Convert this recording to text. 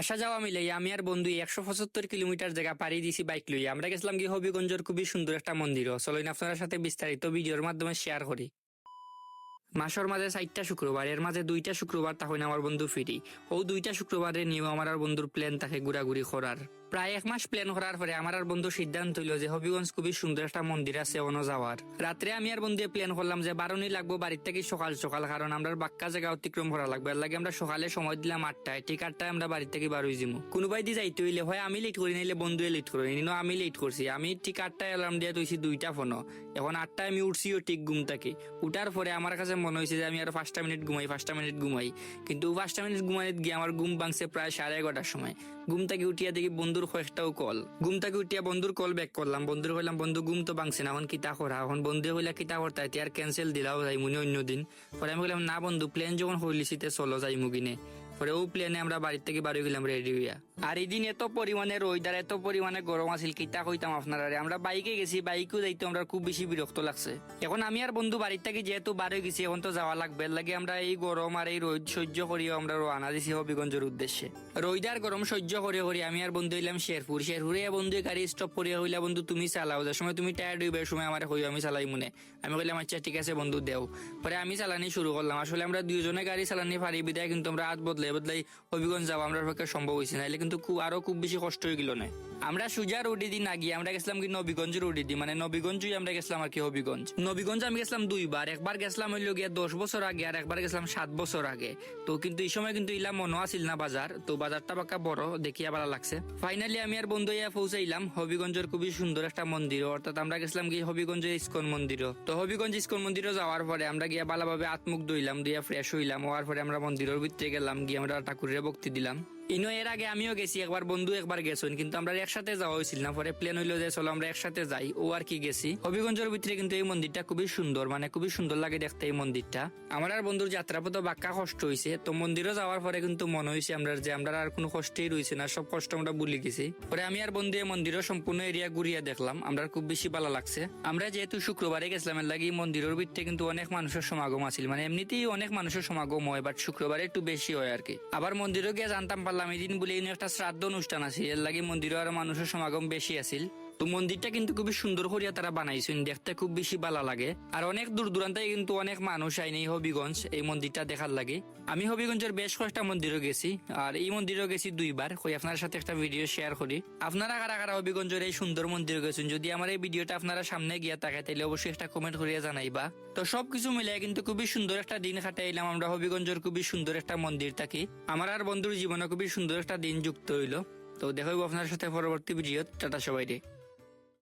আসা যাওয়া মিলাই আমি আর বন্ধু 175 কিলোমিটার জায়গা পাড়ি দিছি বাইক লইয়া। আমরা গেছিলাম কি হবিগঞ্জের খুবই সুন্দর একটা মন্দির। চলুন আপনার সাথে বিস্তারিত ভিডিওর মাধ্যমে শেয়ার করি। মাসের মাঝে 4টা শুক্রবার, এর মাঝে 2টা শুক্রবার তখন আমার বন্ধু ফিরি। ও 2টা শুক্রবারে নিয়েও আমার আর বন্ধুর প্ল্যান থাকে ঘোরাঘুরি করার। প্রায় 1 মাস প্ল্যান করার পরে আমার আর বন্ধু সিদ্ধান্ত হইল যে হবিগঞ্জ খুবই সুন্দর একটা মন্দির আছে অন যাওয়ার। রাত্রে আমি আর বন্ধু প্ল্যান করলাম যে বারোনি লাগবো বাড়ির থেকে সকাল সকাল, কারণ আমরা বাক্কা জায়গা অতিক্রম করা লাগবে। এর লাগে আমরা সকালে সময় দিলাম 8টায়, ঠিক 8টায় আমরা বাড়ির থেকে বারোই যাবো। কোনোবাই দিয়ে যাইতে হইলে হয় আমি লেট করি, নাইলে বন্ধুয়ে লেট করি। আমি লেট করছি, আমি ঠিক 8টায় অ্যালার্ম দিয়ে তুইছি 2টা ফোনো। এখন 8টায় আমি উঠছিও ঠিক ঘুম থেকে। উঠার পরে আমার কাছে মনে হয়েছে যে আমি আর 5টা মিনিট ঘুমাই। কিন্তু 5টা মিনিট ঘুমাই গিয়ে আমার ঘুম ভাঙছে প্রায় 11:30টার সময়। ঘুম থেকে উঠিয়া দেখি বন্ধুর কয়েকটাও কল। ঘুম থেকে উঠিয়া বন্ধুর কল ব্যাক করলাম। বন্ধুর কইলাম বন্ধু ঘুম তো ভাঙছে না, এখন কিতা করা? এখন বন্ধু কইলা কিতা করতে আর ক্যান্সেল দিলাও যাই মুনি অন্যদিন। পরে আমি বললাম না বন্ধু, প্লেন যখন হইলিছিতে চলো যাই মুগিনে। পরে ও প্লেনে আমরা বাড়ির থেকে বাড়ি গেলাম রেডি হইয়া। আর এই দিন এত পরিমাণে রোদ আর এত পরিমাণে গরম আছিল, কিতা কইতাম আপনারা। আমরা বাইকে গেছি, বাইকেও যাইতে আমরা খুব বেশি বিরক্ত লাগছে। এখন আমি আর বন্ধু বাড়ির থেকে যেহেতু বাড়ি গেছি, এখন তো যাওয়া লাগবে। লাগে আমরা এই গরম আর এই রোদ সহ্য করিও আমরা রওনা দিছি হবিগঞ্জের উদ্দেশ্যে। রোদ আর গরম সহ্য করে আমি আর বন্ধু হইলাম শেরপুরে বন্ধু গাড়ি স্টপ করিয়া হইলা বন্ধু তুমি চালাও, যে সময় তুমি টায়ার্ড হইবার সময় আমার হইও আমি চালাই মনে। আমি কইলাম আচ্ছা ঠিক আছে বন্ধু দেও। পরে আমি চালানি শুরু করলাম। আসলে আমরা দুইজনে গাড়ি চালানি পারি বিদায় কিন্তু আমরা হাত বদলাই হবিগঞ্জ যাওয়া আমরা পক্ষে সম্ভব হয়েছে, নাইলে কিন্তু খুব বেশি কষ্ট হয়ে গেল না। আমরা সুজা রোডে দিন না গিয়ে আমরা গেছিলাম কি নবীগঞ্জ রোডে দি, মানে নবীগঞ্জই আমরা গেছিলাম আর কি। নবীগঞ্জ আমি গেছিলাম 2বার। একবার গেছিলাম হইল গিয়া 10 বছর আগে, আর একবার গেছিলাম 7 বছর আগে। তো কিন্তু এই সময় কিন্তু ইলা মনে আসিল না বাজার, তো বাজারটা বাক্কা বড় দেখিয়া ভালো লাগছে। ফাইনালি আমি আর বন্ধু ইয়া পৌঁছাইলাম হবিগঞ্জের খুবই সুন্দর একটা মন্দির, অর্থাৎ আমরা গেছিলাম কি হবিগঞ্জের ইস্কন মন্দিরও। তো হবিগঞ্জ ইস্কন মন্দিরও যাওয়ার পরে আমরা গিয়া ভালোভাবে আত্মুখ ধুইলাম, দিয়া ফ্রেশ হইলাম। হওয়ার পরে আমরা মন্দিরের ভিতরে গেলাম, গিয়ে আমরা ঠাকুরের ভক্তি দিলাম। এর আগে আমিও গেছি একবার, বন্ধু একবার গেছেন, কিন্তু আমরা একসাথে যাওয়া হয়েছিল না। পরে প্লেন হইলো যে চলো আমরা একসাথে যাই, ও আর কি গেছি। হবিগঞ্জের ভিতরে কিন্তু এই মন্দিরটা খুবই সুন্দর, মানে খুবই সুন্দর লাগে দেখতে এই মন্দিরটা। আমার আর বন্ধুর যাত্রা পথ বাক্কা কষ্ট হয়েছে। তো মন্দিরও যাওয়ার পরে কিন্তু মনে হয়েছে আমরা আর কোনো কষ্টই রয়েছে না, সব কষ্ট আমরা ভুলে গেছি। পরে আমি আর বন্ধু এই মন্দিরের সম্পূর্ণ এরিয়া ঘুরিয়া দেখলাম, আমরা খুব বেশি ভালো লাগছে। আমরা যেহেতু শুক্রবারে গেছিলাম, এর লাগে মন্দিরের ভিতরে কিন্তু অনেক মানুষের সমাগম আছিল, মানে এমনিতেই অনেক মানুষের সমাগম হয়, বাট শুক্রবারে একটু বেশি হয় আর কি। আবার মন্দিরও গিয়ে জানতাম পারলাম এই দিন বলে একটা শ্রাদ্ধ অনুষ্ঠান আছে, এর লাগে মন্দিরে আর মানুষের সমাগম বেশি আছিল। তো মন্দিরটা কিন্তু খুবই সুন্দর করিয়া তারা বানাইছেন, দেখতে খুব বেশি ভালো লাগে। আর অনেক দূর দূরান্তে কিন্তু অনেক মানুষ আইনি হবিগঞ্জ এই মন্দিরটা দেখার লাগে। আমি হবিগঞ্জের বেশ কয়েকটা মন্দিরও গেছি, আর এই মন্দিরও গেছি 2বার। আপনার সাথে একটা ভিডিও শেয়ার করি। আপনারা কারা কারা হবিগঞ্জের এই সুন্দর মন্দির গেছেন? যদি আমার এই ভিডিওটা আপনারা সামনে গিয়া থাকে তাহলে অবশ্যই একটা কমেন্ট করিয়া জানাইবা। তো সবকিছু মিলিয়ে কিন্তু খুবই সুন্দর একটা দিন কাটাইলাম আমরা হবিগঞ্জের খুবই সুন্দর একটা মন্দির থাকি। আমার আর বন্ধুর জীবনে খুবই সুন্দর একটা দিন যুক্ত হইলো। তো দেখো আপনার সাথে পরবর্তী ভিডিও। টাটা সবাই রে।